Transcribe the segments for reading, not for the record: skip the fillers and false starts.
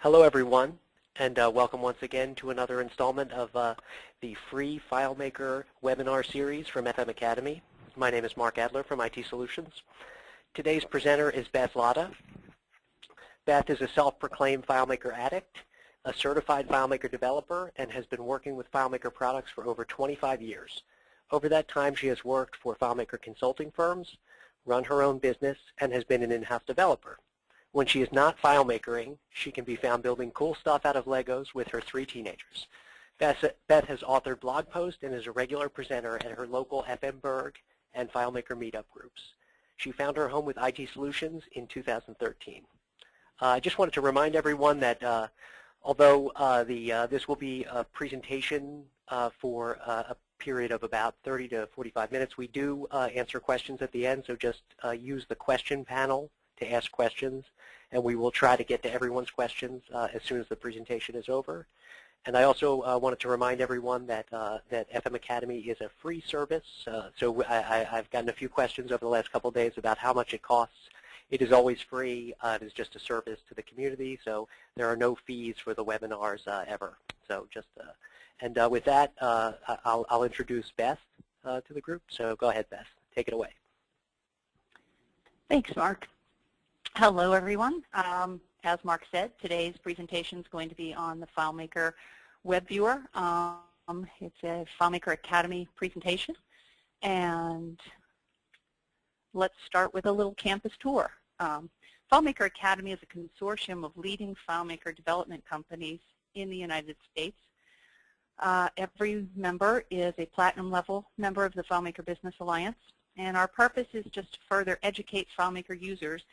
Hello everyone, and welcome once again to another installment of the free FileMaker webinar series from FM Academy. My name is Mark Adler from IT Solutions. Today's presenter is Beth Latta. Beth is a self-proclaimed FileMaker addict, a certified FileMaker developer, and has been working with FileMaker products for over 25 years. Over that time, she has worked for FileMaker consulting firms, run her own business, and has been an in-house developer. When she is not FileMakering, she can be found building cool stuff out of Legos with her 3 teenagers. Beth has authored blog posts and is a regular presenter at her local FM Berg and FileMaker meetup groups. She found her home with IT Solutions in 2013. I just wanted to remind everyone that although this will be a presentation for a period of about 30 to 45 minutes, we do answer questions at the end, so just use the question panel to ask questions, and we will try to get to everyone's questions as soon as the presentation is over. And I also wanted to remind everyone that FM Academy is a free service, so I've gotten a few questions over the last couple of days about how much it costs. It is always free. It is just a service to the community, so there are no fees for the webinars ever. So just, and with that, I'll introduce Beth to the group. So go ahead, Beth. Take it away. Thanks, Mark. Hello, everyone. As Mark said, today's presentation is going to be on the FileMaker Web Viewer. It's a FileMaker Academy presentation. And let's start with a little campus tour. FileMaker Academy is a consortium of leading FileMaker development companies in the United States. Every member is a platinum level member of the FileMaker Business Alliance. And our purpose is just to further educate FileMaker users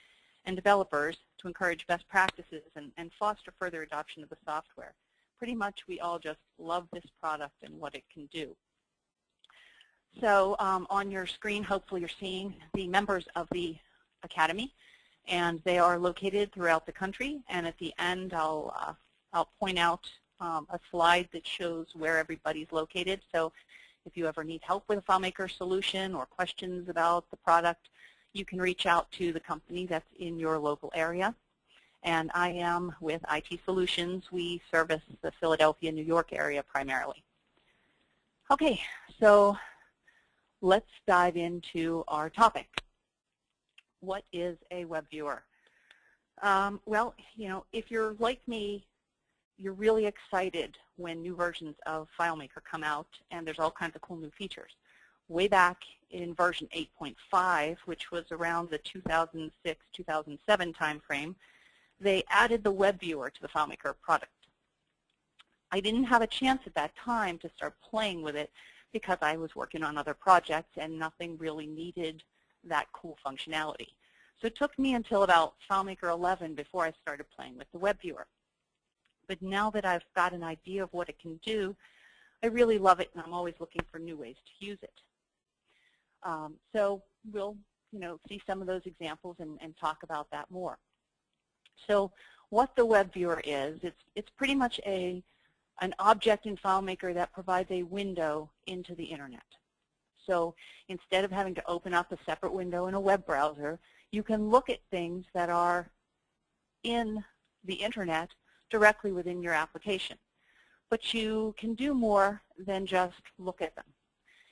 and developers to encourage best practices and foster further adoption of the software. Pretty much we all just love this product and what it can do. So on your screen, hopefully you're seeing the members of the Academy, and they are located throughout the country. And at the end, I'll point out a slide that shows where everybody's located. So if you ever need help with a FileMaker solution or questions about the product, you can reach out to the company that's in your local area. And I am with IT Solutions. We service the Philadelphia, New York area primarily. Okay, so let's dive into our topic. What is a web viewer? Well, you know, if you're like me, you're really excited when new versions of FileMaker come out and there's all kinds of cool new features. Way back in version 8.5, which was around the 2006-2007 timeframe, they added the web viewer to the FileMaker product. I didn't have a chance at that time to start playing with it because I was working on other projects and nothing really needed that cool functionality. So it took me until about FileMaker 11 before I started playing with the web viewer. But now that I've got an idea of what it can do, I really love it, and I'm always looking for new ways to use it. So we'll, see some of those examples and talk about that more. So what the web viewer is, it's pretty much an object in FileMaker that provides a window into the internet. So instead of having to open up a separate window in a web browser, you can look at things that are in the internet directly within your application. But you can do more than just look at them.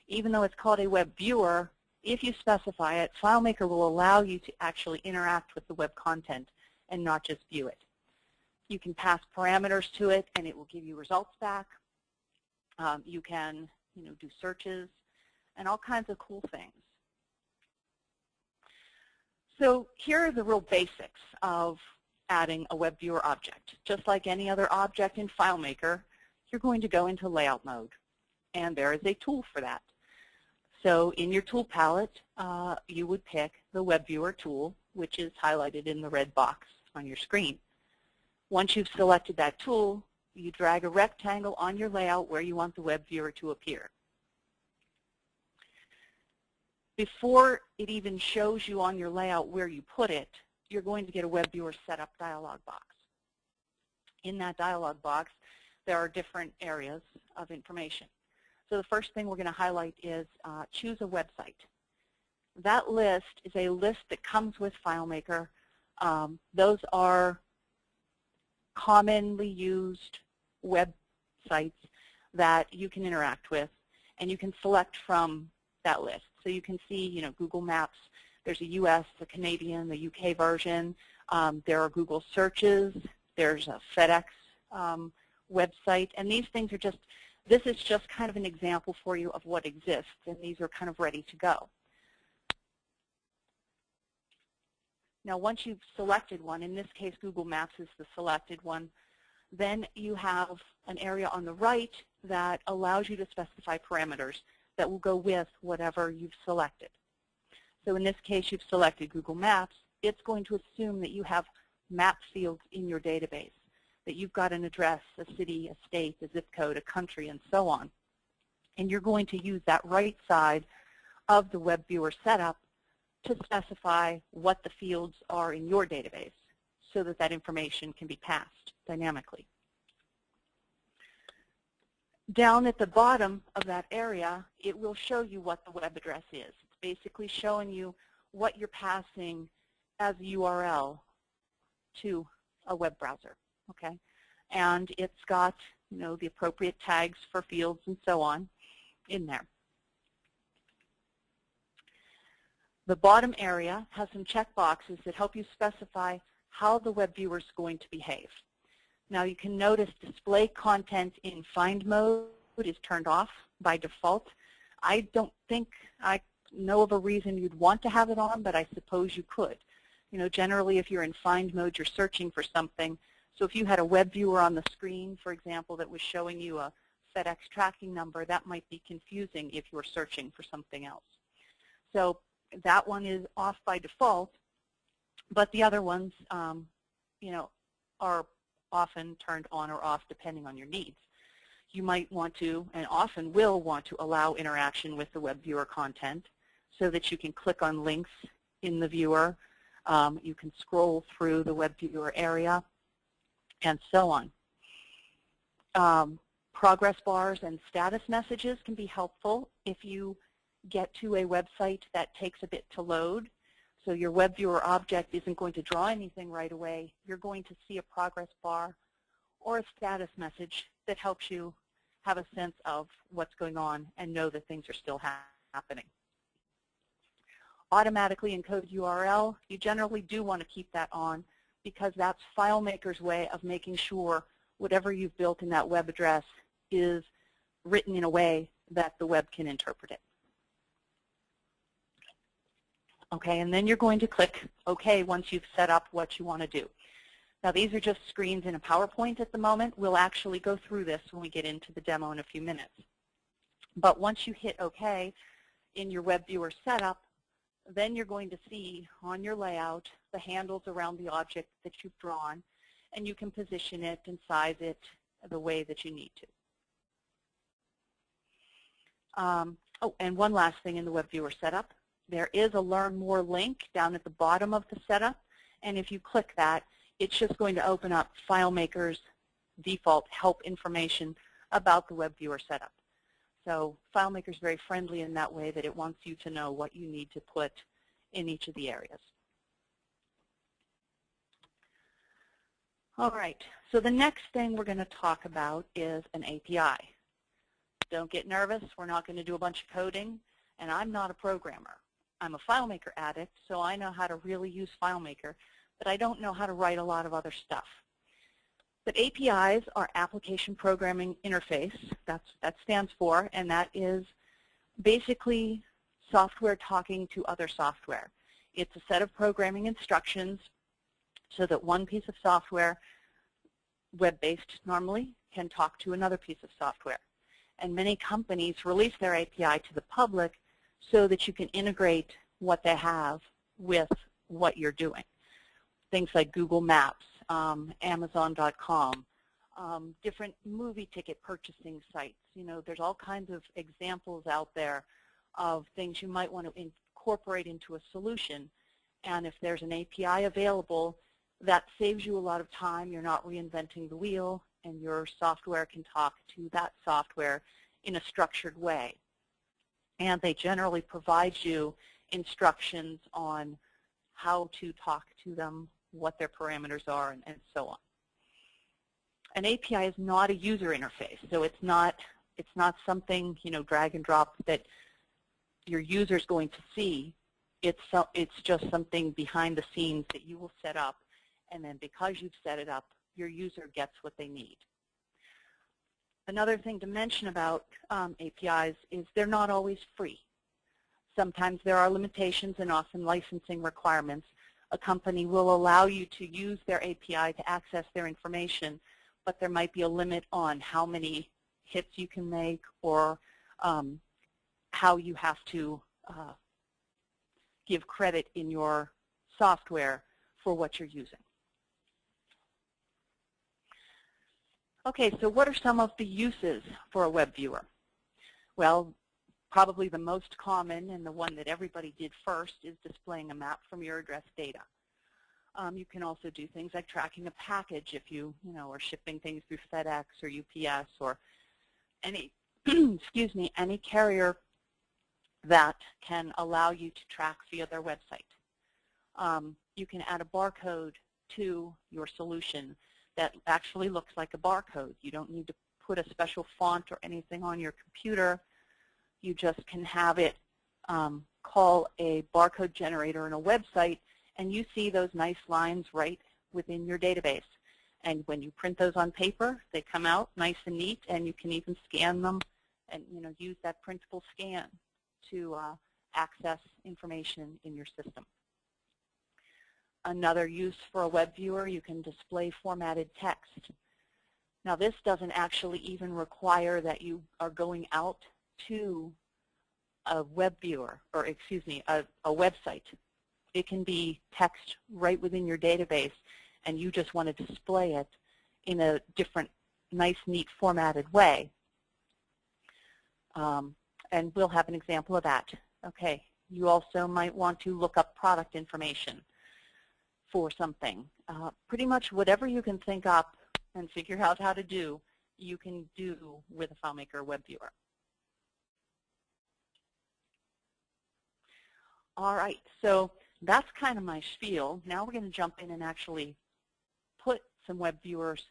Even though it's called a web viewer, if you specify it, FileMaker will allow you to actually interact with the web content and not just view it. You can pass parameters to it and it will give you results back. You can do searches and all kinds of cool things. So here are the real basics of adding a web viewer object. Just like any other object in FileMaker, you're going to go into layout mode, and there is a tool for that. So in your tool palette, you would pick the web viewer tool, which is highlighted in the red box on your screen. Once you've selected that tool, you drag a rectangle on your layout where you want the web viewer to appear. Before it even shows you on your layout where you put it, you're going to get a web viewer setup dialog box. In that dialog box, there are different areas of information. So the first thing we're going to highlight is choose a website. That list is a list that comes with FileMaker. Those are commonly used websites that you can interact with, and you can select from that list. So you can see, you know, Google Maps. There's a US, a Canadian, the UK version. There are Google searches. There's a FedEx website, and these things are just, this is just kind of an example for you of what exists, and these are kind of ready to go. Now, once you've selected one, in this case Google Maps is the selected one, then you have an area on the right that allows you to specify parameters that will go with whatever you've selected. So in this case, you've selected Google Maps. It's going to assume that you have map fields in your database, that you've got an address, a city, a state, a zip code, a country, and so on. And you're going to use that right side of the web viewer setup to specify what the fields are in your database so that that information can be passed dynamically. Down at the bottom of that area, it will show you what the web address is. It's basically showing you what you're passing as a URL to a web browser, okay? And it's got, you know, the appropriate tags for fields and so on in there. The bottom area has some checkboxes that help you specify how the web viewer is going to behave. Now you can notice display content in find mode is turned off by default. I don't think I know of a reason you'd want to have it on, but I suppose you could. You know, generally if you're in find mode, you're searching for something. So if you had a web viewer on the screen, for example, that was showing you a FedEx tracking number, that might be confusing if you were searching for something else. So that one is off by default, but the other ones, you know, are often turned on or off depending on your needs. You might want to, and often will want to, allow interaction with the web viewer content so that you can click on links in the viewer. You can scroll through the web viewer area, and so on. Progress bars and status messages can be helpful if you get to a website that takes a bit to load. So your web viewer object isn't going to draw anything right away. You're going to see a progress bar or a status message that helps you have a sense of what's going on and know that things are still happening. Automatically encoded URL, you generally do want to keep that on because that's FileMaker's way of making sure whatever you've built in that web address is written in a way that the web can interpret it. Okay, and then you're going to click OK once you've set up what you want to do. Now these are just screens in a PowerPoint at the moment. We'll actually go through this when we get into the demo in a few minutes. But once you hit OK in your web viewer setup, then you're going to see on your layout the handles around the object that you've drawn, and you can position it and size it the way that you need to. Oh, and one last thing in the web viewer setup. There is a Learn More link down at the bottom of the setup, and if you click that, it's just going to open up FileMaker's default help information about the web viewer setup. So FileMaker is very friendly in that way that it wants you to know what you need to put in each of the areas. All right, so the next thing we're going to talk about is an API. Don't get nervous, we're not going to do a bunch of coding, and I'm not a programmer. I'm a FileMaker addict, so I know how to really use FileMaker, but I don't know how to write a lot of other stuff. But APIs are Application Programming Interface. That stands for, and that is basically software talking to other software. It's a set of programming instructions so that one piece of software, web-based normally, can talk to another piece of software. And many companies release their API to the public so that you can integrate what they have with what you're doing. Things like Google Maps, Amazon.com, different movie ticket purchasing sites. You know, there's all kinds of examples out there of things you might want to incorporate into a solution. And if there's an API available, that saves you a lot of time. You're not reinventing the wheel, and your software can talk to that software in a structured way. And they generally provide you instructions on how to talk to them, what their parameters are, and so on. an API is not a user interface, so it's not something, drag and drop that your user is going to see. It's just something behind the scenes that you will set up, and then because you've set it up, your user gets what they need. Another thing to mention about APIs is they're not always free. Sometimes there are limitations and often licensing requirements. A company will allow you to use their API to access their information, but there might be a limit on how many hits you can make or how you have to give credit in your software for what you're using. Okay, so what are some of the uses for a web viewer? Well, probably the most common and the one that everybody did first is displaying a map from your address data. You can also do things like tracking a package if you are shipping things through FedEx or UPS or any excuse me, any carrier that can allow you to track via their website. You can add a barcode to your solution that actually looks like a barcode. You don't need to put a special font or anything on your computer. You just can have it call a barcode generator in a website, and you see those nice lines right within your database. And when you print those on paper, they come out nice and neat, and you can even scan them and use that printable scan to access information in your system. Another use for a web viewer, you can display formatted text. Now this doesn't actually even require that you are going out to a web viewer, or excuse me, a website. It can be text right within your database, and you just want to display it in a different, nice, neat, formatted way. And we'll have an example of that. Okay, you also might want to look up product information for something. Pretty much whatever you can think up and figure out how to do, you can do with a FileMaker Web Viewer. All right, so that's kind of my spiel. Now we're going to jump in and actually put some web viewers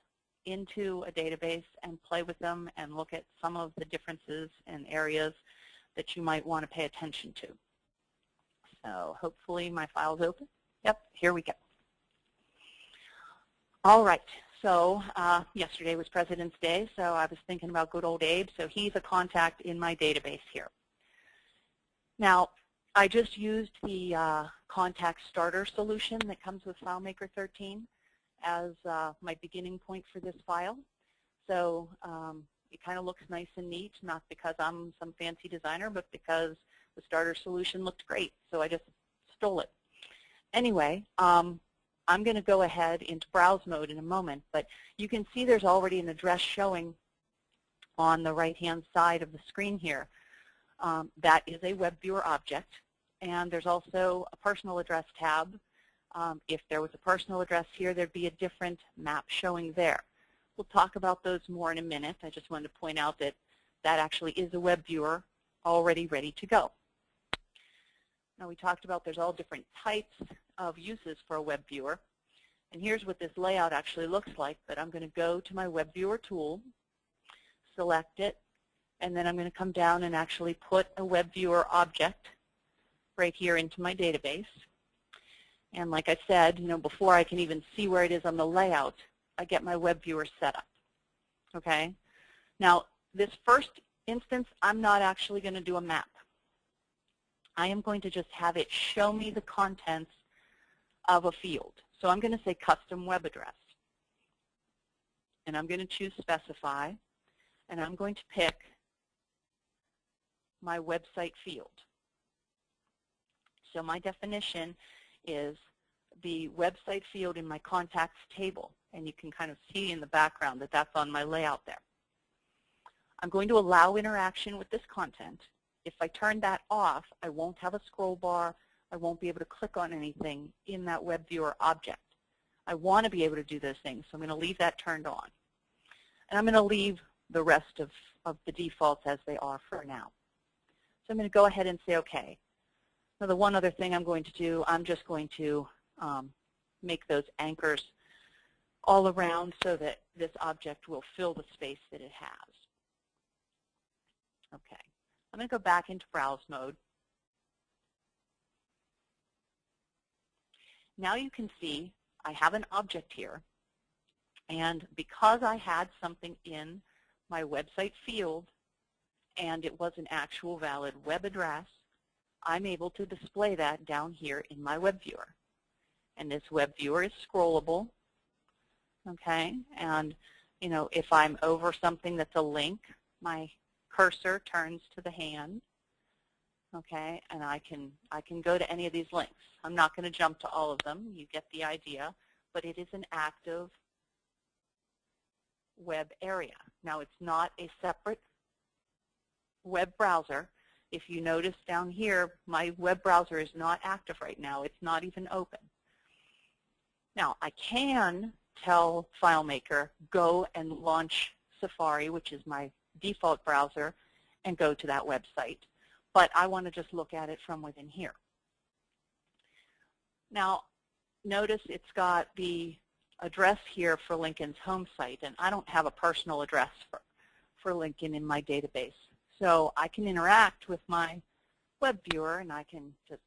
into a database and play with them and look at some of the differences and areas that you might want to pay attention to. So hopefully my file's open. Yep, here we go. All right, so yesterday was President's Day, so I was thinking about good old Abe, so he's a contact in my database here. Now, I just used the contact starter solution that comes with FileMaker 13 as my beginning point for this file. So it kind of looks nice and neat, not because I'm some fancy designer, but because the starter solution looked great, so I just stole it. Anyway, I'm going to go ahead into browse mode in a moment, but you can see there's already an address showing on the right-hand side of the screen here. That is a web viewer object, and there's also a personal address tab. If there was a personal address here, there'd be a different map showing there. We'll talk about those more in a minute. I just wanted to point out that that actually is a web viewer already ready to go. Now we talked about there's all different types of uses for a web viewer, and here's what this layout actually looks like. But I'm going to go to my web viewer tool, select it, and then I'm going to come down and actually put a web viewer object right here into my database. And like I said, before I can even see where it is on the layout, I get my web viewer set up. Okay? Now, this first instance, I'm not actually going to do a map. I am going to just have it show me the contents of a field. So I'm going to say custom web address. And I'm going to choose specify, and I'm going to pick my website field. So my definition is the website field in my contacts table, and you can kind of see in the background that that's on my layout there. I'm going to allow interaction with this content. If I turn that off, I won't have a scroll bar. I won't be able to click on anything in that web viewer object. I want to be able to do those things, so I'm going to leave that turned on. And I'm going to leave the rest of the defaults as they are for now. So I'm going to go ahead and say OK. Now the one other thing I'm going to do, I'm just going to make those anchors all around so that this object will fill the space that it has. Okay, I'm going to go back into browse mode. Now you can see I have an object here, and because I had something in my website field and it was an actual valid web address, I'm able to display that down here in my web viewer. And this web viewer is scrollable, okay? And you know, if I'm over something that's a link, my cursor turns to the hand, okay, and I can go to any of these links. I'm not going to jump to all of them. You get the idea, but it is an active web area. Now, it's not a separate web browser. If you notice down here, my web browser is not active right now. It's not even open. Now, I can tell FileMaker, go and launch Safari, which is my default browser, and go to that website. But I want to just look at it from within here. Now, notice it's got the address here for Lincoln's home site, and I don't have a personal address for Lincoln in my database. So I can interact with my web viewer, and I can just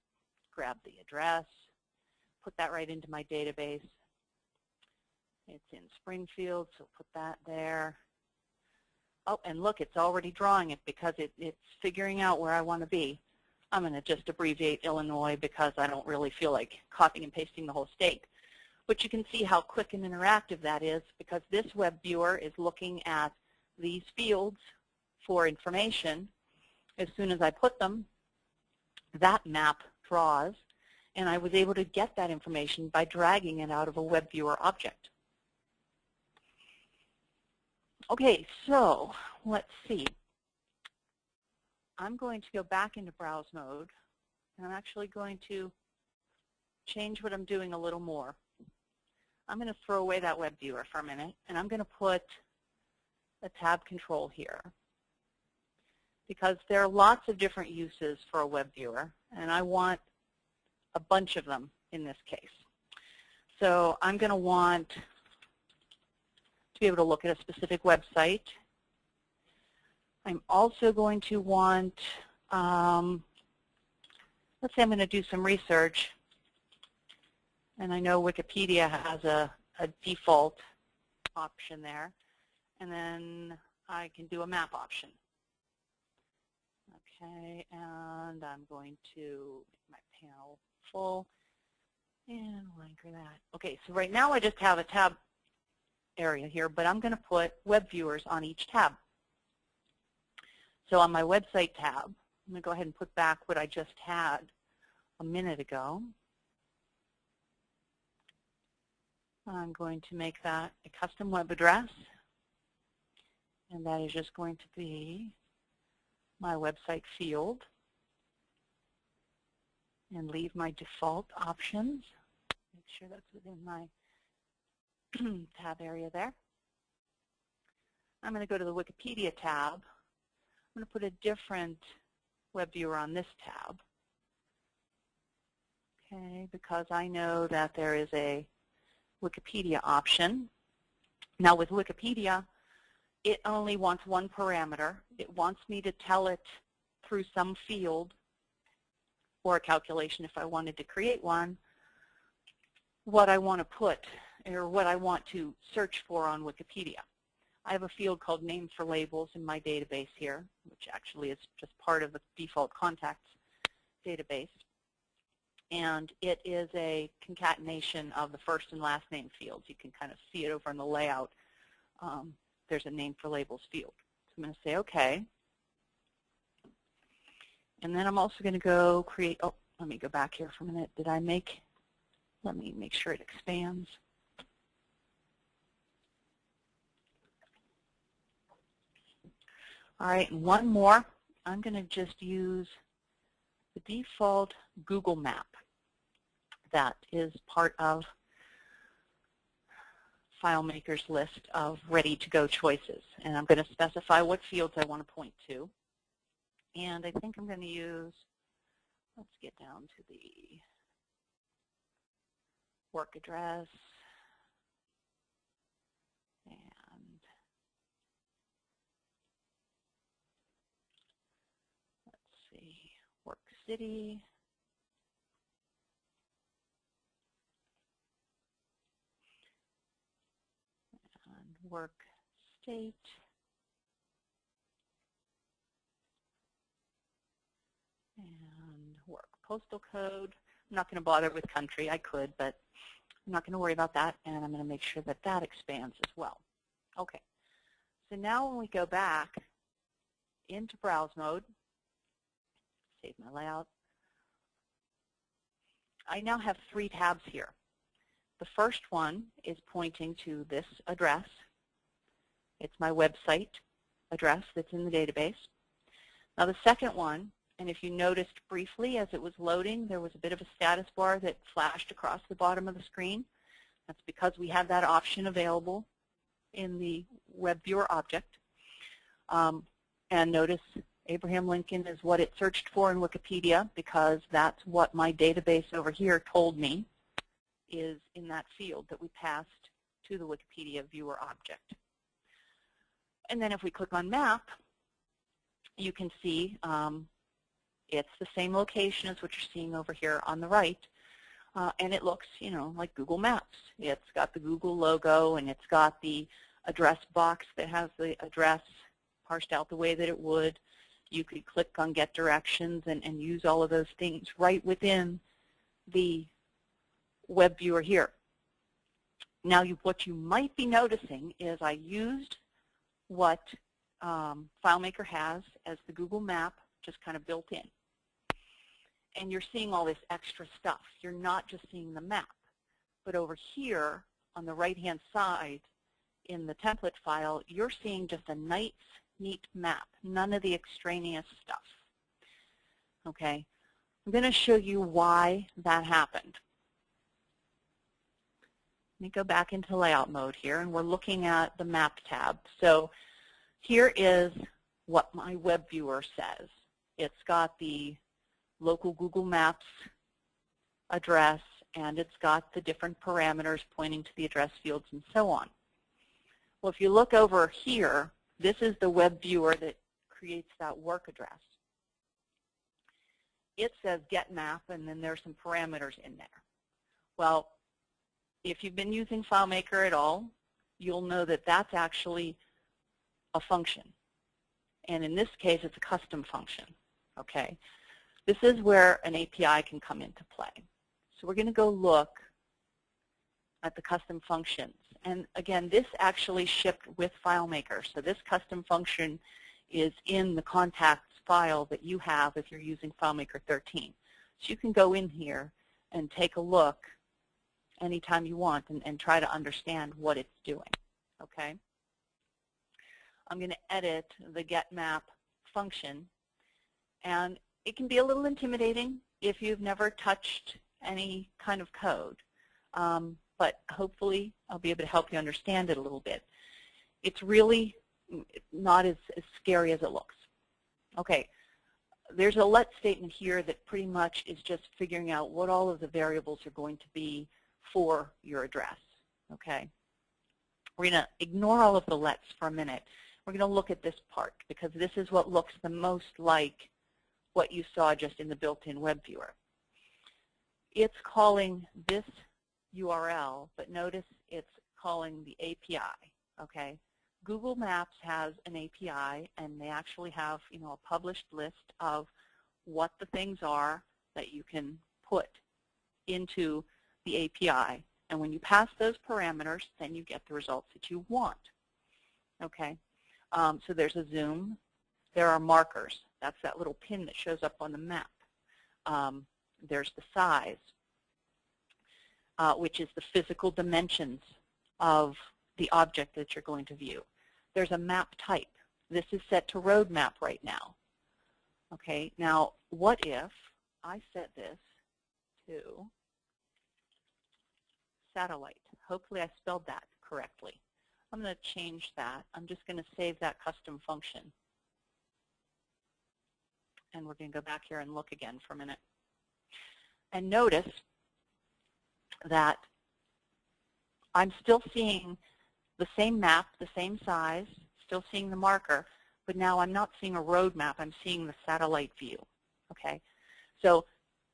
grab the address, put that right into my database. It's in Springfield, so put that there. Oh, and look, it's already drawing it because it's figuring out where I want to be. I'm going to just abbreviate Illinois because I don't really feel like copying and pasting the whole state. But you can see how quick and interactive that is because this web viewer is looking at these fields for information. As soon as I put them, that map draws, and I was able to get that information by dragging it out of a web viewer object. Okay, so let's see. I'm going to go back into browse mode, and I'm actually going to change what I'm doing a little more. I'm going to throw away that web viewer for a minute, and I'm going to put a tab control here because there are lots of different uses for a web viewer, and I want a bunch of them in this case. So I'm going to want to be able to look at a specific website. I'm also going to want, let's say I'm going to do some research, and I know Wikipedia has a default option there, and then I can do a map option. Okay, and I'm going to make my panel full, and we'll anchor that. Okay, so right now I just have a tab area here, but I'm going to put web viewers on each tab. So on my website tab, I'm going to go ahead and put back what I just had a minute ago. I'm going to make that a custom web address, and that is just going to be my website field, and leave my default options. Make sure that's within my tab area there. I'm going to go to the Wikipedia tab. I'm going to put a different web viewer on this tab, okay, because I know that there is a Wikipedia option. Now with Wikipedia, it only wants one parameter. It wants me to tell it through some field or a calculation if I wanted to create one, what I want to put or what I want to search for on Wikipedia. I have a field called name for labels in my database here, which actually is just part of the default contacts database. And it is a concatenation of the first and last name fields. You can kind of see it over in the layout. There's a name for labels field. So I'm going to say OK. And then I'm also going to go create, oh, let me go back here for a minute. Did I make, let me make sure it expands. All right, and one more. I'm going to just use the default Google map that is part of FileMaker's list of ready-to-go choices. And I'm going to specify what fields I want to point to. And I think I'm going to use, let's get down to the work address. city. And work state. And work postal code. I'm not going to bother with country. I could, but I'm not going to worry about that. And I'm going to make sure that that expands as well. Okay. So now when we go back into browse mode, save my layout, I now have 3 tabs here. The first one is pointing to this address. It's my website address that's in the database. Now the second one, and if you noticed briefly as it was loading, there was a bit of a status bar that flashed across the bottom of the screen. That's because we had that option available in the Web Viewer object. And notice Abraham Lincoln is what it searched for in Wikipedia, because that's what my database over here told me is in that field that we passed to the Wikipedia Viewer object. And then if we click on Map, you can see it's the same location as what you're seeing over here on the right. And it looks, you know, like Google Maps. It's got the Google logo, and it's got the address box that has the address parsed out the way that it would. You could click on Get Directions and use all of those things right within the Web Viewer here. Now, what you might be noticing is I used what FileMaker has as the Google map, just kind of built in. And you're seeing all this extra stuff. You're not just seeing the map. But over here on the right-hand side in the template file, you're seeing just a nice, neat map, none of the extraneous stuff. Okay, I'm going to show you why that happened. Let me go back into layout mode here, and we're looking at the map tab. So here is what my web viewer says. It's got the local Google Maps address, and it's got the different parameters pointing to the address fields and so on. Well, if you look over here, this is the web viewer that creates that work address. It says get map, and then there's some parameters in there. Well, if you've been using FileMaker at all, you'll know that that's actually a function. And in this case, it's a custom function. Okay, this is where an API can come into play. So we're going to go look at the custom functions. And again, this actually shipped with FileMaker. So this custom function is in the contacts file that you have if you're using FileMaker 13. So you can go in here and take a look anytime you want and try to understand what it's doing. Okay, I'm going to edit the getMap function. And it can be a little intimidating if you've never touched any kind of code. But hopefully I'll be able to help you understand it a little bit. It's really not as scary as it looks. Okay, there's a let statement here that pretty much is just figuring out what all of the variables are going to be for your address. Okay, we're going to ignore all of the lets for a minute. We're going to look at this part because this is what looks the most like what you saw just in the built-in web viewer. It's calling this URL, but notice it's calling the API. Okay, Google Maps has an API, and they actually have, you know, a published list of what the things are that you can put into the API. And when you pass those parameters, then you get the results that you want. Okay, so there's a zoom. There are markers. That's that little pin that shows up on the map. There's the size, which is the physical dimensions of the object that you're going to view. There's a map type. This is set to road map right now. Okay, now what if I set this to satellite? Hopefully I spelled that correctly. I'm going to change that. I'm just going to save that custom function. And we're going to go back here and look again for a minute. And notice that I'm still seeing the same map, the same size, still seeing the marker, but now I'm not seeing a road map. I'm seeing the satellite view. Okay, So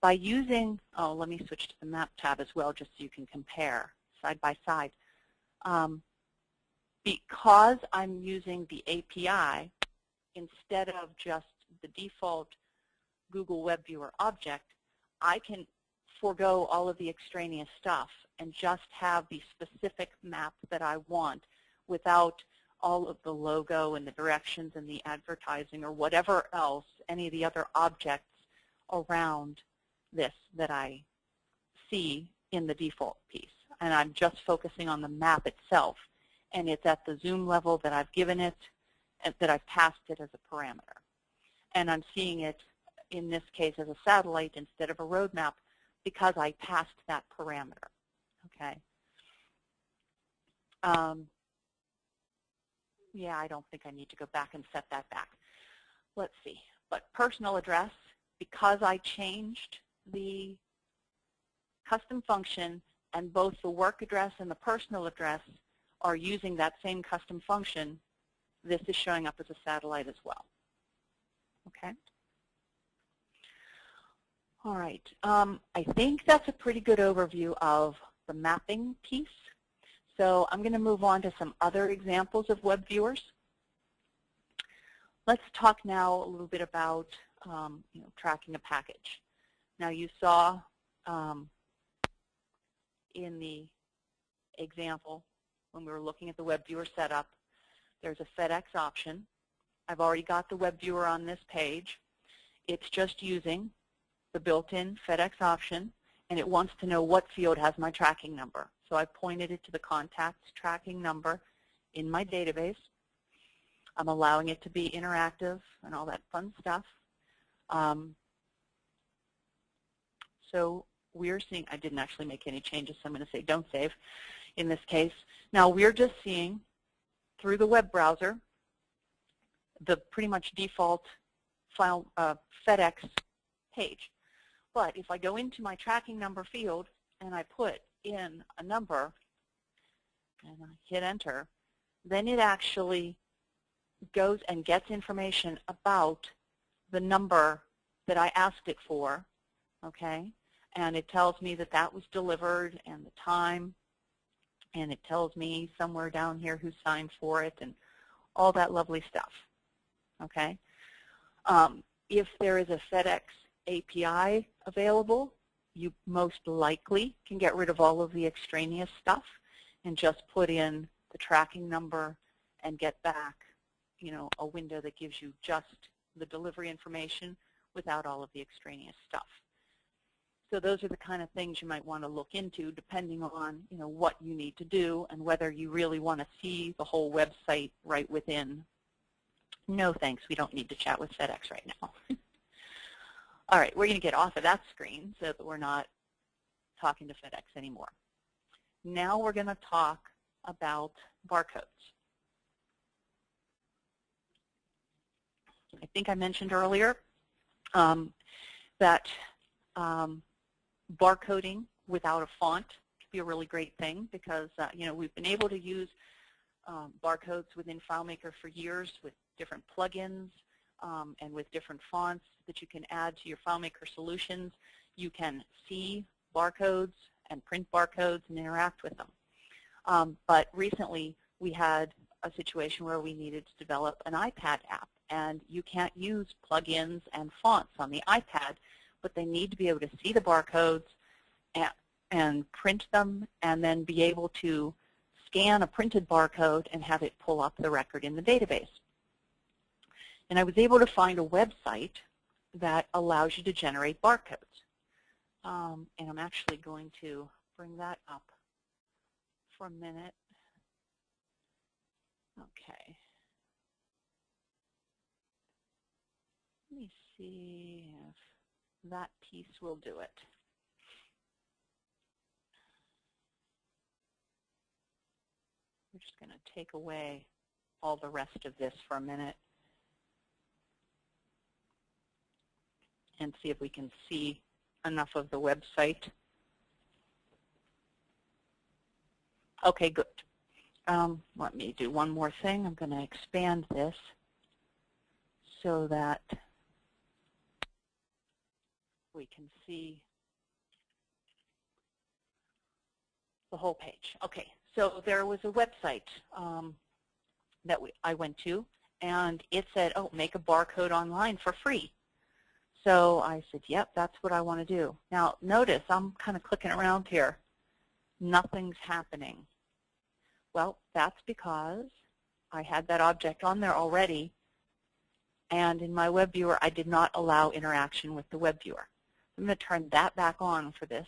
by using, oh, let me switch to the Map tab as well just so you can compare side by side. Because I'm using the API instead of just the default Google Web Viewer object, I can forego all of the extraneous stuff and just have the specific map that I want without all of the logo and the directions and the advertising or whatever else, any of the other objects around this that I see in the default piece. And I'm just focusing on the map itself. And it's at the zoom level that I've given it, that I've passed it as a parameter. And I'm seeing it, in this case, as a satellite instead of a road map because I passed that parameter. Okay. Yeah, I don't think I need to go back and set that back. Let's see. But personal address, because I changed the custom function and both the work address and the personal address are using that same custom function, this is showing up as a satellite as well. Okay. All right. I think that's a pretty good overview of the mapping piece. So I'm going to move on to some other examples of web viewers. Let's talk now a little bit about tracking a package. Now you saw in the example when we were looking at the web viewer setup, there's a FedEx option. I've already got the web viewer on this page. It's just using the built-in FedEx option, and it wants to know what field has my tracking number. So I pointed it to the contacts tracking number in my database. I'm allowing it to be interactive and all that fun stuff. So we're seeing, I didn't actually make any changes, so I'm going to say don't save in this case. Now we're just seeing through the web browser the pretty much default file FedEx page. But if I go into my tracking number field and I put in a number and I hit enter, then it actually goes and gets information about the number that I asked it for, okay? And it tells me that that was delivered and the time, and it tells me somewhere down here who signed for it and all that lovely stuff, okay? If there is a FedEx API available, you most likely can get rid of all of the extraneous stuff and just put in the tracking number and get back, a window that gives you just the delivery information without all of the extraneous stuff. So those are the kind of things you might want to look into depending on, what you need to do and whether you really want to see the whole website right within. No thanks, we don't need to chat with FedEx right now. All right, we're going to get off of that screen so that we're not talking to FedEx anymore. Now we're going to talk about barcodes. I think I mentioned earlier that barcoding without a font can be a really great thing because we've been able to use barcodes within FileMaker for years with different plugins and with different fonts that you can add to your FileMaker solutions. You can see barcodes and print barcodes and interact with them. But recently we had a situation where we needed to develop an iPad app, and you can't use plugins and fonts on the iPad, but they need to be able to see the barcodes and print them and then be able to scan a printed barcode and have it pull up the record in the database. And I was able to find a website that allows you to generate barcodes. And I'm actually going to bring that up for a minute. Okay. Let me see if that piece will do it. We're just going to take away all the rest of this for a minute and see if we can see enough of the website. Okay, good. Let me do one more thing. I'm going to expand this so that we can see the whole page. Okay, so there was a website that I went to, and it said, oh, make a barcode online for free. So I said, yep, that's what I want to do. Now, notice I'm kind of clicking around here. Nothing's happening. Well, that's because I had that object on there already, and in my web viewer, I did not allow interaction with the web viewer. I'm going to turn that back on for this.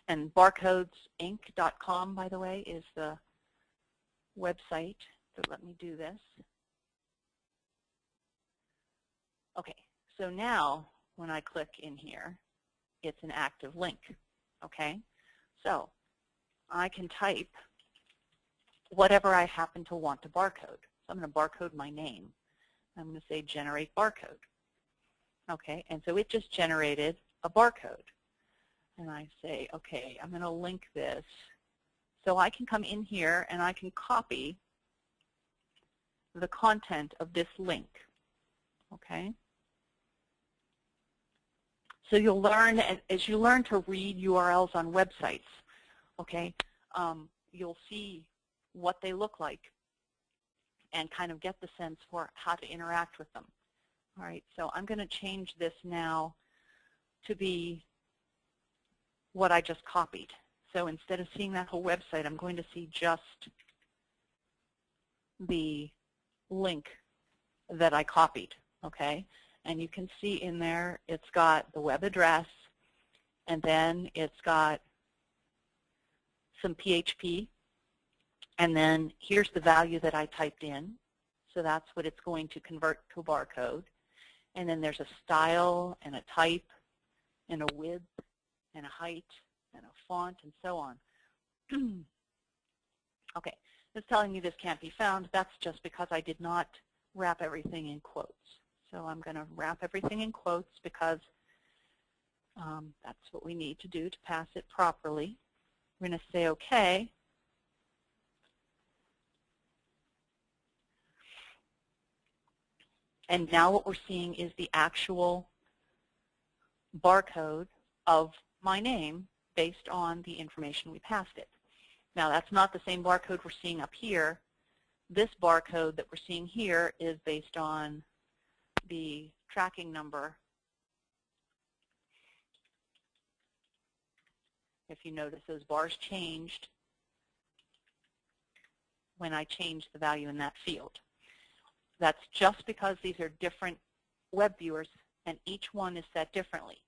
And barcodesinc.com, by the way, is the website that let me do this. Okay, so now when I click in here, it's an active link. Okay, so I can type whatever I happen to want to barcode. So I'm going to barcode my name. I'm going to say generate barcode. Okay, and so it just generated a barcode. And I say, okay, I'm going to link this. So I can come in here and I can copy the content of this link. Okay? So you'll learn, as you learn to read URLs on websites, okay, you'll see what they look like and kind of get the sense for how to interact with them. All right, so I'm going to change this now to be what I just copied. So instead of seeing that whole website, I'm going to see just the link that I copied, okay? And you can see in there it's got the web address, and then it's got some PHP, and then here's the value that I typed in. So that's what it's going to convert to a barcode. And then there's a style and a type and a width and a height and a font and so on. Okay, it's telling me this can't be found. That's just because I did not wrap everything in quotes. So I'm going to wrap everything in quotes because that's what we need to do to pass it properly. We're going to say OK. And now what we're seeing is the actual barcode of my name based on the information we passed it. Now that's not the same barcode we're seeing up here. This barcode that we're seeing here is based on the tracking number. If you notice, those bars changed when I changed the value in that field. That's just because these are different web viewers and each one is set differently.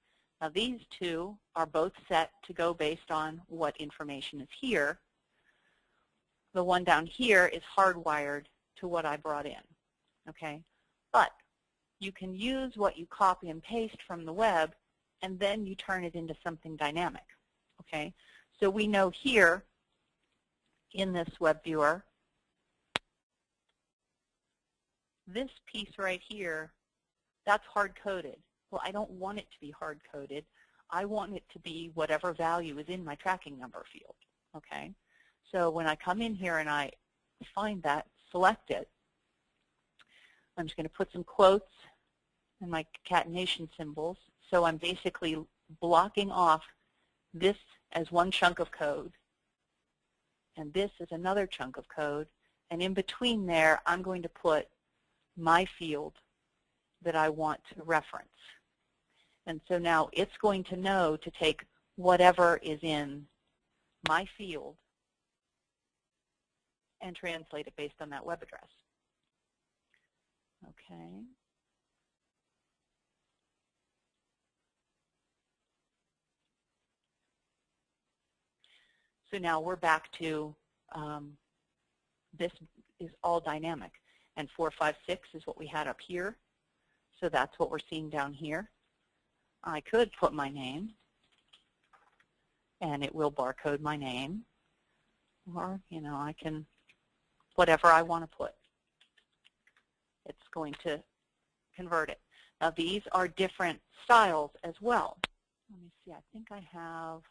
Now these two are both set to go based on what information is here. The one down here is hardwired to what I brought in, okay? But you can use what you copy and paste from the web and then you turn it into something dynamic, okay? So we know here in this web viewer, this piece right here, that's hard-coded. Well, I don't want it to be hard-coded. I want it to be whatever value is in my tracking number field, okay? So when I come in here and I find that, select it, I'm just going to put some quotes and my concatenation symbols. So I'm basically blocking off this as one chunk of code, and this is another chunk of code. And in between there, I'm going to put my field that I want to reference. And so now it's going to know to take whatever is in my field and translate it based on that web address. Okay. So now we're back to this is all dynamic. And 456 is what we had up here. So that's what we're seeing down here. I could put my name, and it will barcode my name. Or, you know, I can, whatever I want to put. It's going to convert it. Now, these are different styles as well. Let me see. I think I have,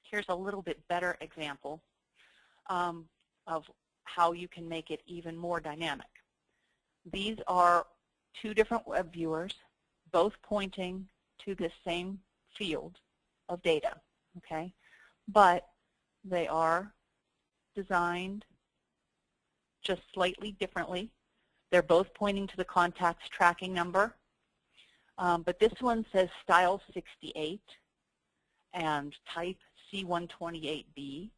here's a little bit better example of how you can make it even more dynamic. These are two different web viewers, both pointing to the same field of data, okay? But they are designed just slightly differently. They're both pointing to the contacts tracking number, but this one says style 68 and type C128B,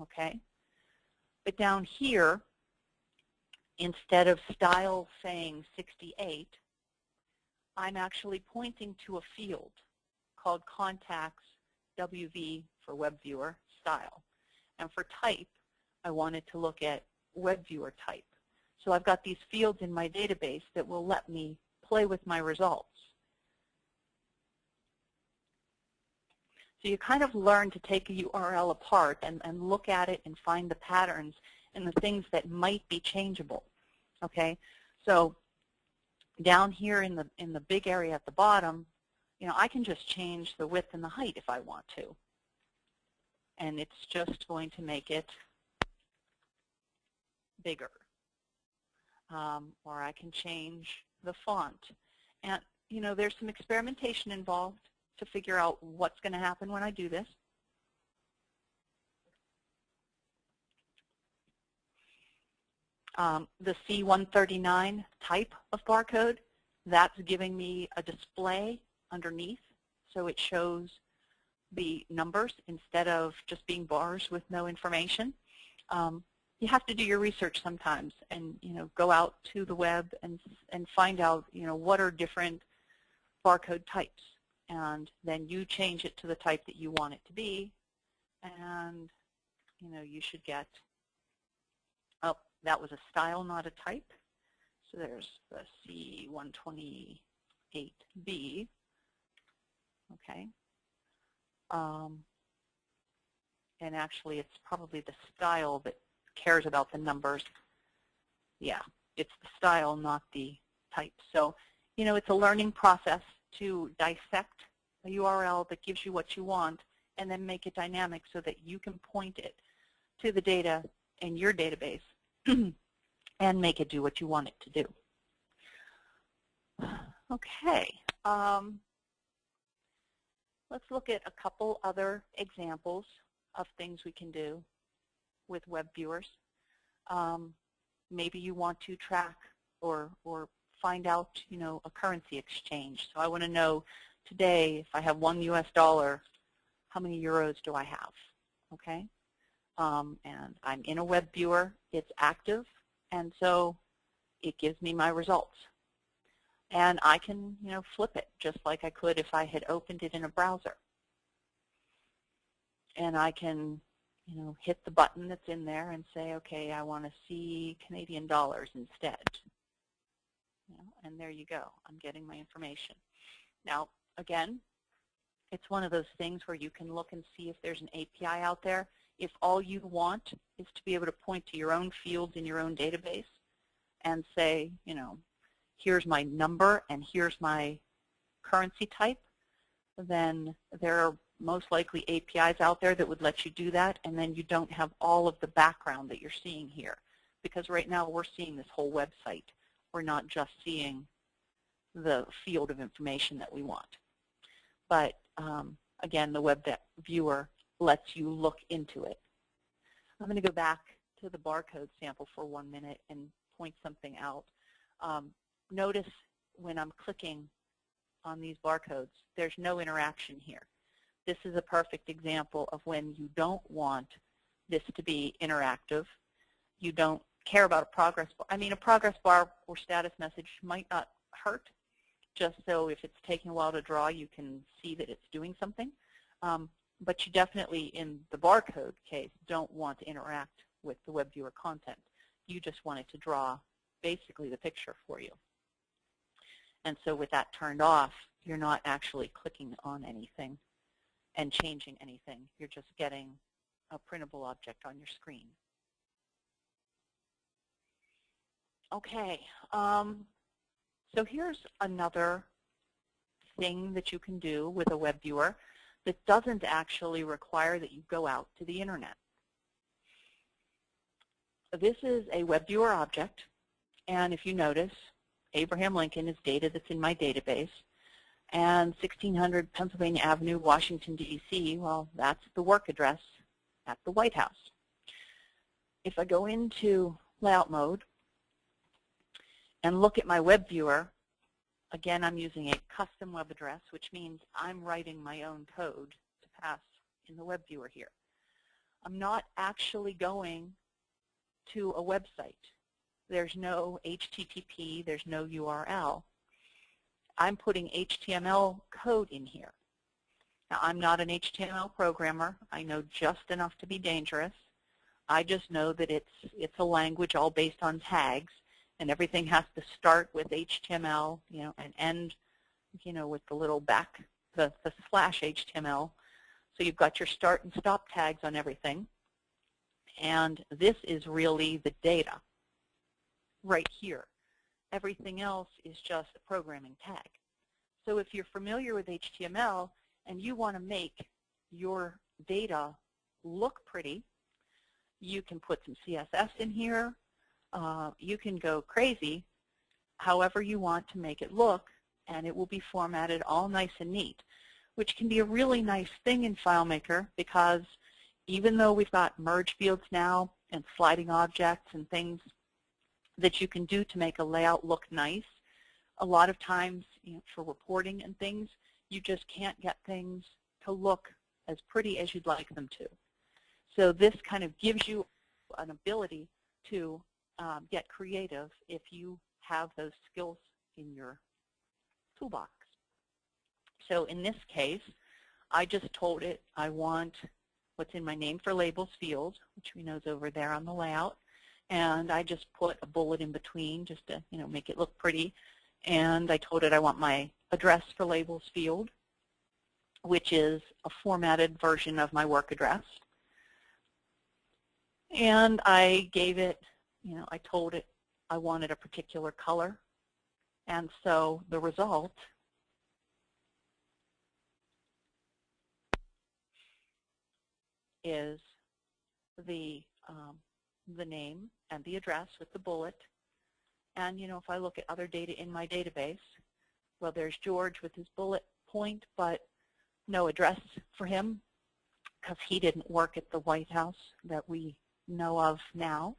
okay? But down here, instead of style saying 68, I'm actually pointing to a field called contacts WV for web viewer style. And for type, I wanted to look at web viewer type. So I've got these fields in my database that will let me play with my results. So you kind of learn to take a URL apart and look at it and find the patterns and the things that might be changeable. Okay, so down here in the big area at the bottom, you know, I can just change the width and the height if I want to, and it's just going to make it bigger. Or I can change the font, and you know, there's some experimentation involved to figure out what's going to happen when I do this. The C139 type of barcode, that's giving me a display underneath, so it shows the numbers instead of just being bars with no information. You have to do your research sometimes, and you know, go out to the web and find out, you know, what are different barcode types, and then you change it to the type that you want it to be, and you know, you should get, oh, that was a style, not a type. So there's the C128B. Okay. And actually, it's probably the style that cares about the numbers. Yeah, it's the style, not the type. So, you know, it's a learning process to dissect a URL that gives you what you want and then make it dynamic so that you can point it to the data in your database and make it do what you want it to do. Okay. Let's look at a couple other examples of things we can do with web viewers. Maybe you want to track or find out, you know, a currency exchange. So I want to know today, if I have $1 US, how many euros do I have? Okay. And I'm in a web viewer, it's active, and so it gives me my results. And I can, you know, flip it just like I could if I had opened it in a browser. And I can, you know, hit the button that's in there and say, okay, I want to see Canadian dollars instead. You know, and there you go. I'm getting my information. Now, again, it's one of those things where you can look and see if there's an API out there. If all you want is to be able to point to your own fields in your own database and say, you know, here's my number and here's my currency type, then there are most likely APIs out there that would let you do that, and then you don't have all of the background that you're seeing here. Because right now we're seeing this whole website. We're not just seeing the field of information that we want. But again, the web viewer lets you look into it. I'm going to go back to the barcode sample for 1 minute and point something out. Notice when I'm clicking on these barcodes, there's no interaction here. This is a perfect example of when you don't want this to be interactive. You don't care about a progress bar. I mean, a progress bar or status message might not hurt, just so if it's taking a while to draw, you can see that it's doing something. But you definitely, in the barcode case, don't want to interact with the web viewer content. You just want it to draw basically the picture for you. And so with that turned off, you're not actually clicking on anything and changing anything. You're just getting a printable object on your screen. Okay, so here's another thing that you can do with a web viewer that doesn't actually require that you go out to the internet. This is a web viewer object, and if you notice, Abraham Lincoln is data that's in my database. And 1600 Pennsylvania Avenue, Washington, D.C., well, that's the work address at the White House. If I go into layout mode and look at my web viewer, again, I'm using a custom web address, which means I'm writing my own code to pass in the web viewer here. I'm not actually going to a website. There's no HTTP, there's no URL. I'm putting HTML code in here. Now, I'm not an HTML programmer. I know just enough to be dangerous. I just know that it's a language all based on tags, and everything has to start with HTML, and end, with the little the slash HTML. So you've got your start and stop tags on everything. And this is really the data right here. Everything else is just a programming tag. So if you're familiar with HTML and you want to make your data look pretty, you can put some CSS in here. You can go crazy however you want to make it look, and it will be formatted all nice and neat, which can be a really nice thing in FileMaker, because even though we've got merge fields now and sliding objects and things that you can do to make a layout look nice, a lot of times, for reporting and things, you just can't get things to look as pretty as you'd like them to. So this kind of gives you an ability to get creative if you have those skills in your toolbox. So in this case, I just told it I want what's in my name for labels field, which we know is over there on the layout. And I just put a bullet in between just to make it look pretty. And I told it I want my address for labels field, which is a formatted version of my work address. And I gave it, I told it I wanted a particular color. And so the result is the name and the address with the bullet. And if I look at other data in my database, well, there's George with his bullet point, but no address for him because he didn't work at the White House that we know of now.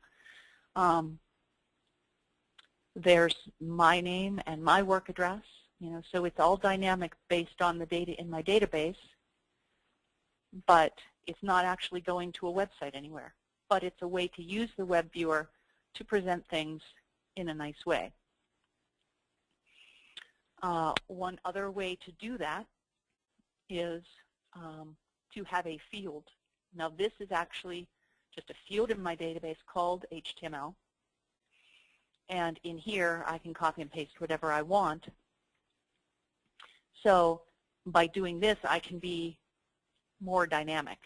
There's my name and my work address, so it's all dynamic based on the data in my database, but it's not actually going to a website anywhere. But it's a way to use the web viewer to present things in a nice way. One other way to do that is to have a field. Now this is actually just a field in my database called HTML. And in here, I can copy and paste whatever I want. So by doing this, I can be more dynamic.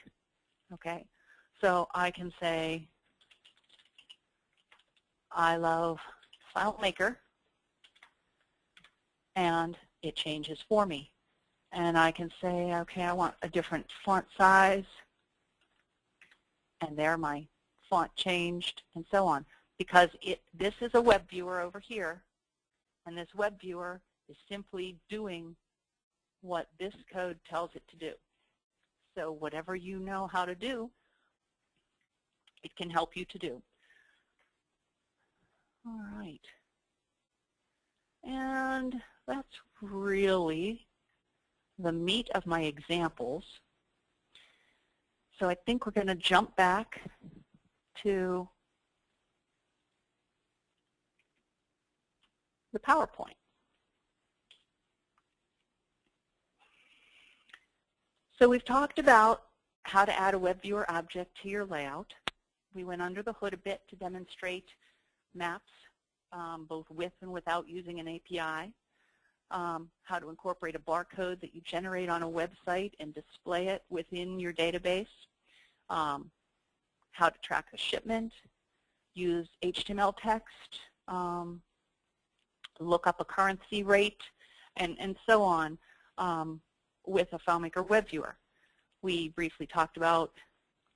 Okay? So I can say, I love FileMaker, and it changes for me. And I can say, okay, I want a different font size, and there my font changed, and so on. Because this is a web viewer over here, and this web viewer is simply doing what this code tells it to do. So whatever you know how to do, it can help you to do. All right. And that's really the meat of my examples. So I think we're going to jump back to the PowerPoint. So we've talked about how to add a web viewer object to your layout. We went under the hood a bit to demonstrate maps, both with and without using an API, how to incorporate a barcode that you generate on a website and display it within your database, how to track a shipment, use HTML text, look up a currency rate, and so on with a FileMaker Web Viewer. We briefly talked about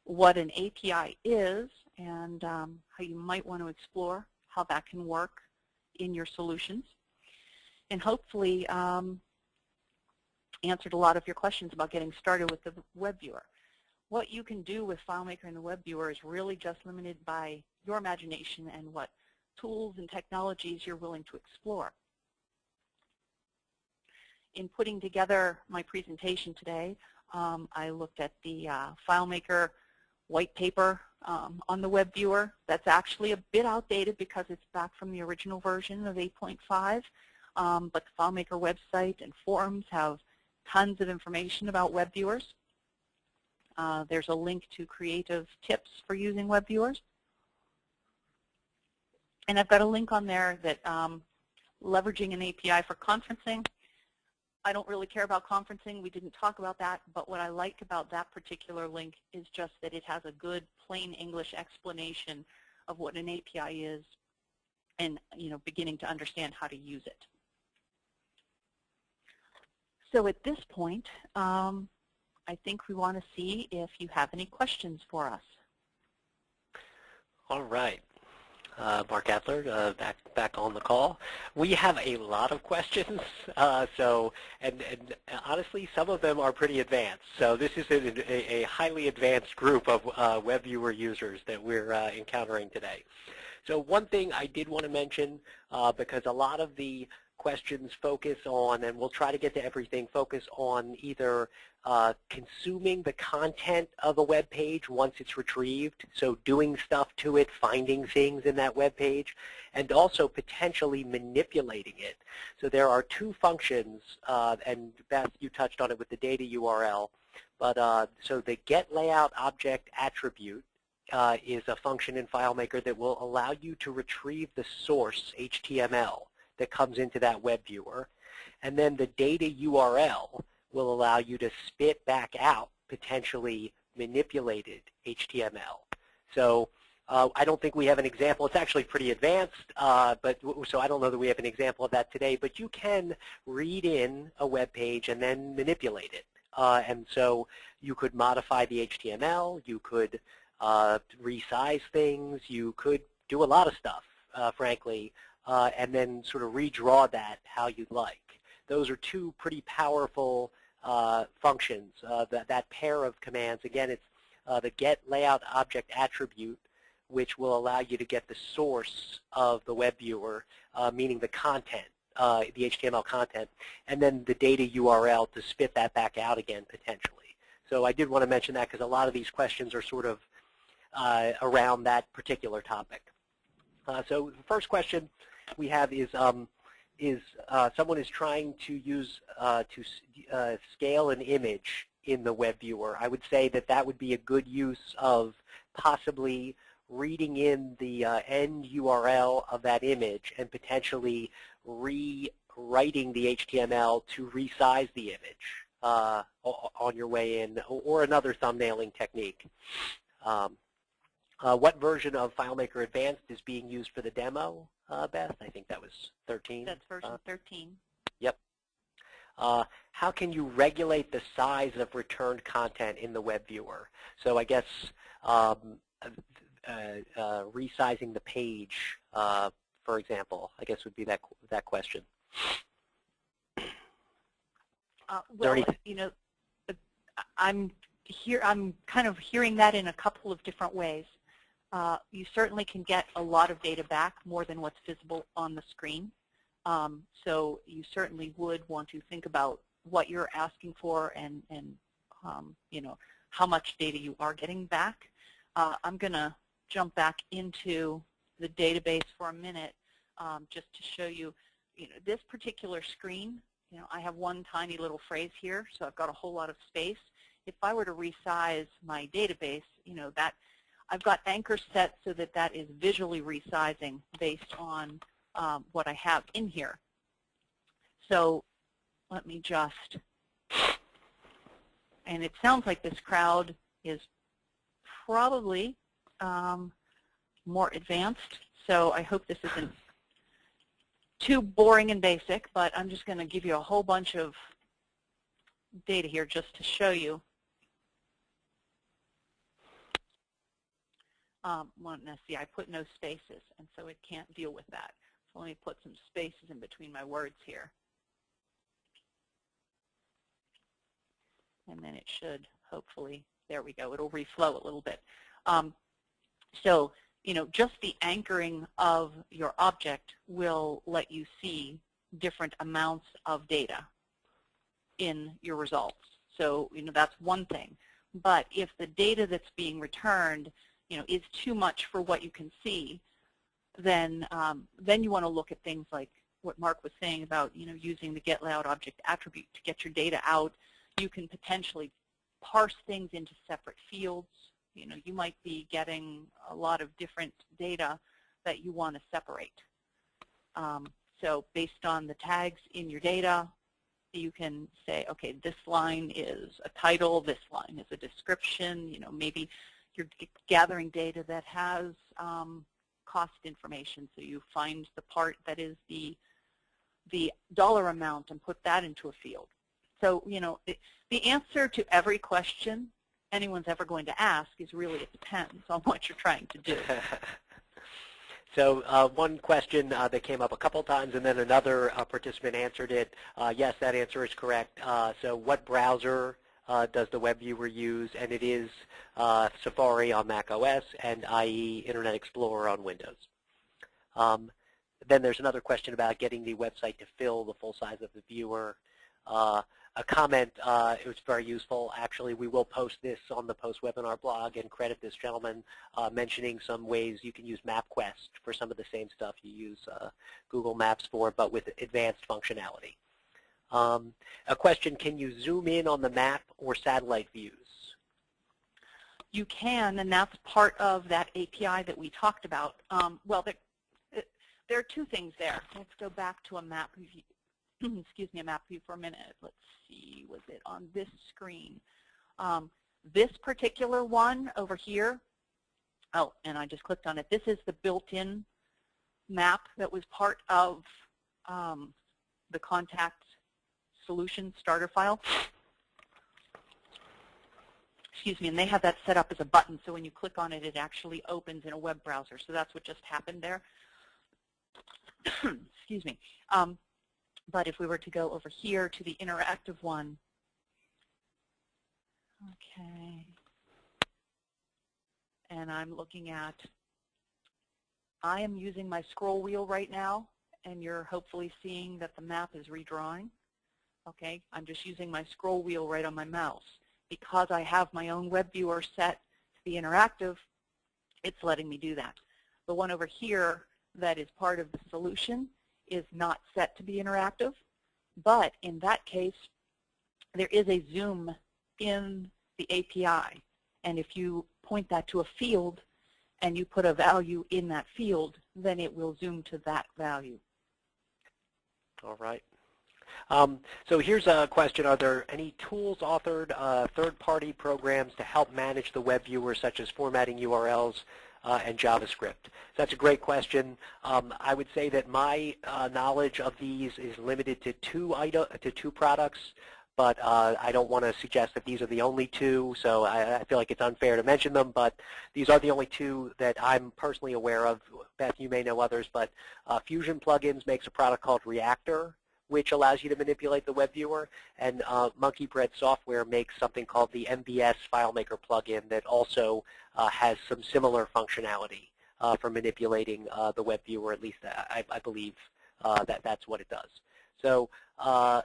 what an API is and how you might want to explore how that can work in your solutions. and hopefully answered a lot of your questions about getting started with the web viewer. What you can do with FileMaker and the web viewer is really just limited by your imagination and what tools and technologies you're willing to explore. In putting together my presentation today, I looked at the FileMaker white paper on the web viewer. That's actually a bit outdated because it's back from the original version of 8.5, but the FileMaker website and forums have tons of information about web viewers. There's a link to creative tips for using web viewers. And I've got a link on there that leveraging an API for conferencing. I don't really care about conferencing. We didn't talk about that, but what I like about that particular link is just that it has a good plain English explanation of what an API is and beginning to understand how to use it. So at this point, I think we want to see if you have any questions for us. All right. Mark Adler, back on the call. We have a lot of questions, and honestly, some of them are pretty advanced. So this is a highly advanced group of web viewer users that we're encountering today. So one thing I did want to mention, because a lot of the questions focus on, and we'll try to get to everything, focus on either consuming the content of a web page once it's retrieved, so doing stuff to it, finding things in that web page, and also potentially manipulating it. So there are two functions, and Beth, you touched on it with the data URL, but so the getLayoutObject attribute is a function in FileMaker that will allow you to retrieve the source HTML that comes into that web viewer, and then the data URL will allow you to spit back out potentially manipulated HTML. So I don't think we have an example. It's actually pretty advanced, so I don't know that we have an example of that today, but you can read in a web page and then manipulate it. And so you could modify the HTML, you could resize things, you could do a lot of stuff, frankly, and then sort of redraw that how you'd like. Those are two pretty powerful functions. That pair of commands, again, it's the getLayoutObject attribute, which will allow you to get the source of the web viewer, meaning the content, the HTML content, and then the data URL to spit that back out again potentially. So I did want to mention that because a lot of these questions are sort of around that particular topic. So the first question we have is someone is trying to use to scale an image in the web viewer. I would say that that would be a good use of possibly reading in the end URL of that image and potentially rewriting the HTML to resize the image on your way in, or another thumbnailing technique. What version of FileMaker Advanced is being used for the demo, Beth? I think that was 13. That's version 13. Yep. How can you regulate the size of returned content in the web viewer? So I guess resizing the page, for example, I guess would be that question. Well, I'm kind of hearing that in a couple of different ways. You certainly can get a lot of data back, more than what's visible on the screen. So you certainly would want to think about what you're asking for and how much data you are getting back. I'm going to jump back into the database for a minute just to show you, this particular screen. I have one tiny little phrase here, so I've got a whole lot of space. If I were to resize my database, that I've got anchors set so that that is visually resizing based on what I have in here. So let me just, and it sounds like this crowd is probably more advanced, so I hope this isn't too boring and basic, but I'm just going to give you a whole bunch of data here just to show you. Let's see, I put no spaces, and so it can't deal with that. So let me put some spaces in between my words here. and then it should hopefully, there we go, it'll reflow a little bit. So, just the anchoring of your object will let you see different amounts of data in your results. So, that's one thing. But if the data that's being returned, is too much for what you can see, then you want to look at things like what Mark was saying about, using the getLayout object attribute to get your data out. You can potentially parse things into separate fields. You might be getting a lot of different data that you want to separate. So based on the tags in your data, you can say, okay, this line is a title, this line is a description. Maybe you're gathering data that has cost information, so you find the part that is the dollar amount and put that into a field. So, the answer to every question anyone's ever going to ask is really, it depends on what you're trying to do. So one question that came up a couple times, and then another participant answered it. Yes, that answer is correct. So what browser does the web viewer use? And it is Safari on Mac OS and IE Internet Explorer on Windows. Then there's another question about getting the website to fill the full size of the viewer. A comment, it was very useful. Actually, we will post this on the post-webinar blog and credit this gentleman mentioning some ways you can use MapQuest for some of the same stuff you use Google Maps for, but with advanced functionality. A question, can you zoom in on the map or satellite views? You can, and that's part of that API that we talked about. Well, there are two things there. Let's go back to a map view. Excuse me, a map view for a minute. Let's see, was it on this screen? This particular one over here, oh, and I just clicked on it. This is the built-in map that was part of the contact solution starter file. Excuse me, and they have that set up as a button, so when you click on it, it actually opens in a web browser. So that's what just happened there. Excuse me. But if we were to go over here to the interactive one, okay, and I'm looking at, I am using my scroll wheel right now, and you're hopefully seeing that the map is redrawing. Okay, I'm just using my scroll wheel right on my mouse. Because I have my own web viewer set to be interactive, it's letting me do that. The one over here that is part of the solution is not set to be interactive, but in that case, there is a zoom in the API, and if you point that to a field and you put a value in that field, then it will zoom to that value. All right. So here's a question. Are there any tools authored, third-party programs to help manage the web viewer, such as formatting URLs and JavaScript? So that's a great question. I would say that my knowledge of these is limited to two products, but I don't want to suggest that these are the only two, so I feel like it's unfair to mention them, but these are the only two that I'm personally aware of. Beth, you may know others, but Fusion Plugins makes a product called Reactor, which allows you to manipulate the web viewer, and Monkey Bread Software makes something called the MBS FileMaker plugin that also has some similar functionality for manipulating the web viewer. At least I believe that's what it does. So I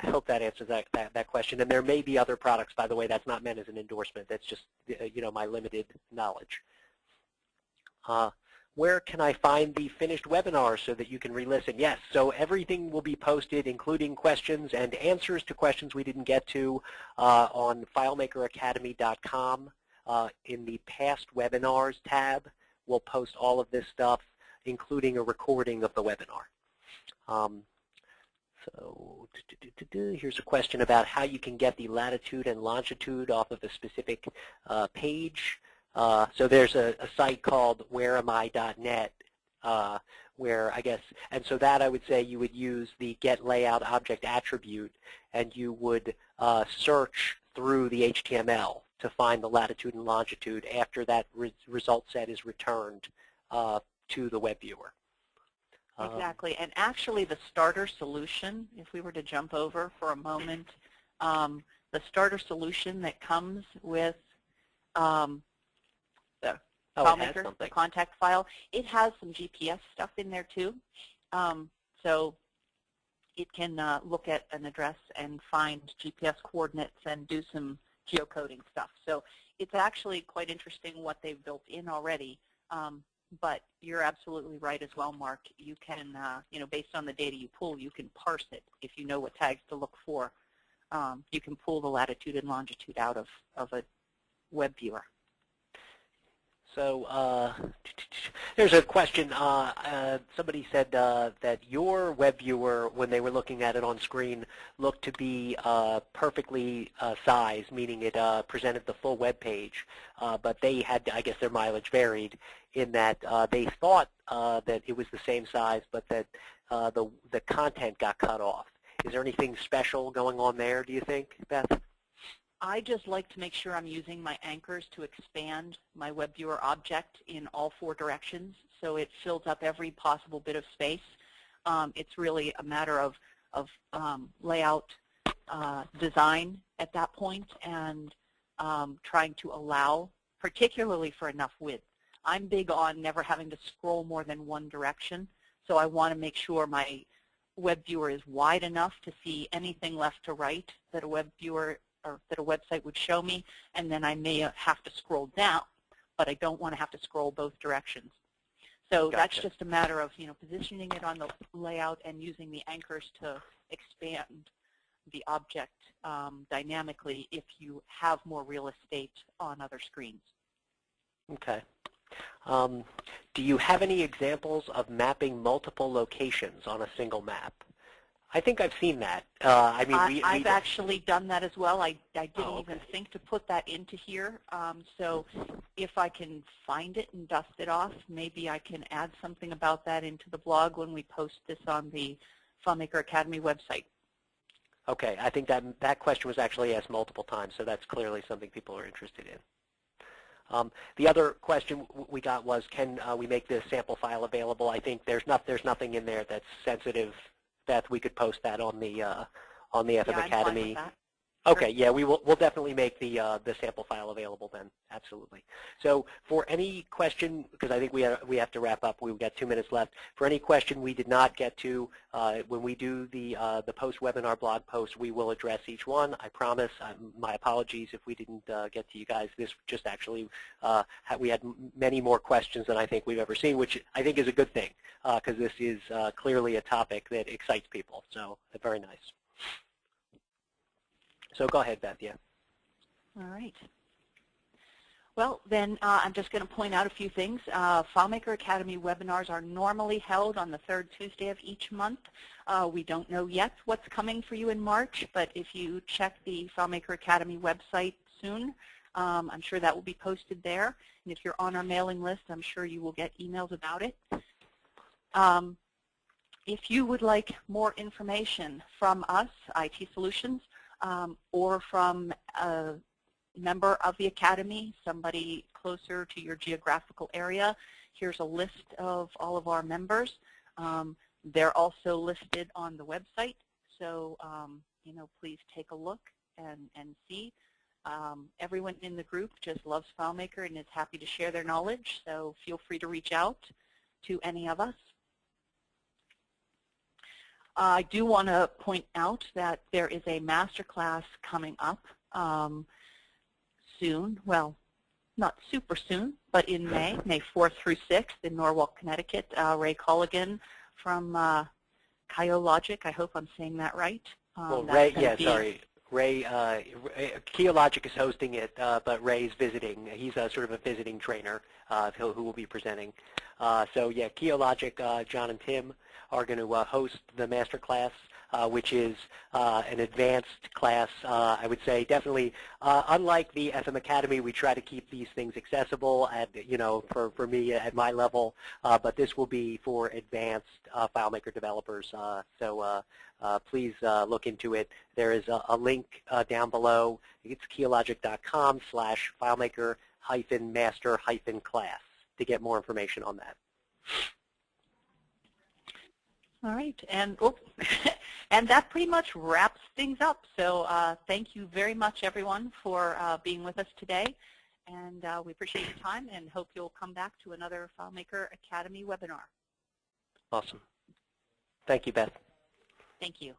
hope that answers that question. And there may be other products, by the way. That's not meant as an endorsement. That's just my limited knowledge. Where can I find the finished webinar so that you can re-listen? Yes, so everything will be posted, including questions and answers to questions we didn't get to on FileMakerAcademy.com. In the past webinars tab, we'll post all of this stuff, including a recording of the webinar. So here's a question about how you can get the latitude and longitude off of a specific page. So there's a site called whereami.net where I guess, and so that I would say you would use the getLayout object attribute, and you would search through the HTML to find the latitude and longitude after that result set is returned to the web viewer. Exactly, and actually the starter solution, if we were to jump over for a moment, the starter solution that comes with the FileMaker, the contact file. It has some GPS stuff in there too. So it can look at an address and find GPS coordinates and do some geocoding stuff. So it's actually quite interesting what they've built in already. But you're absolutely right as well, Mark. You can, based on the data you pull, you can parse it if you know what tags to look for. You can pull the latitude and longitude out of a web viewer. So there's a question. Somebody said that your web viewer, when they were looking at it on screen, looked to be perfectly sized, meaning it presented the full web page. But they had, I guess their mileage varied in that they thought that it was the same size, but that the content got cut off. Is there anything special going on there, do you think, Beth? I just like to make sure I'm using my anchors to expand my web viewer object in all 4 directions, so it fills up every possible bit of space. It's really a matter of layout design at that point, and trying to allow, particularly for enough width. I'm big on never having to scroll more than one direction, so I want to make sure my web viewer is wide enough to see anything left to right that a web viewer or that a website would show me, and then I may have to scroll down, but I don't want to have to scroll both directions. So that's just a matter of positioning it on the layout and using the anchors to expand the object dynamically if you have more real estate on other screens. Okay. Do you have any examples of mapping multiple locations on a single map? I think I've seen that. I've actually done that as well. I didn't even think to put that into here. So if I can find it and dust it off, maybe I can add something about that into the blog when we post this on the FileMaker Academy website. Okay, I think that question was actually asked multiple times, so that's clearly something people are interested in. The other question we got was, can we make the sample file available? I think there's nothing in there that's sensitive. Beth, we could post that on the FM Academy. Okay, yeah, we'll definitely make the sample file available then. Absolutely. So for any question, because I think we have to wrap up. We've got 2 minutes left. For any question we did not get to, when we do the post-webinar blog post, we will address each one. I promise. My apologies if we didn't get to you guys. This just actually we had many more questions than I think we've ever seen, which I think is a good thing because this is clearly a topic that excites people. So very nice. So go ahead, Beth, yeah. All right. Well, then I'm just going to point out a few things. FileMaker Academy webinars are normally held on the 3rd Tuesday of each month. We don't know yet what's coming for you in March, but if you check the FileMaker Academy website soon, I'm sure that will be posted there. And if you're on our mailing list, I'm sure you will get emails about it. If you would like more information from us, IT Solutions, or from a member of the Academy, somebody closer to your geographical area, here's a list of all of our members. They're also listed on the website, so please take a look and see. Everyone in the group just loves FileMaker and is happy to share their knowledge, so feel free to reach out to any of us. I do want to point out that there is a masterclass coming up soon. Well, not super soon, but in May 4th through 6th in Norwalk, Connecticut. Ray Colligan from Kyologic. I hope I'm saying that right. Well, Ray, yeah, sorry. Ray, Kyologic is hosting it, but Ray's visiting. He's sort of a visiting trainer who will be presenting. So yeah, Kyologic, John and Tim are going to host the master class, which is an advanced class. I would say definitely, unlike the FM Academy, we try to keep these things accessible at, for me at my level, but this will be for advanced FileMaker developers. So please look into it. There is a link down below. It's kyologic.com/FileMaker-master-class to get more information on that. All right, and And that pretty much wraps things up. So thank you very much, everyone, for being with us today. And we appreciate your time and hope you'll come back to another FileMaker Academy webinar. Awesome. Thank you, Beth. Thank you.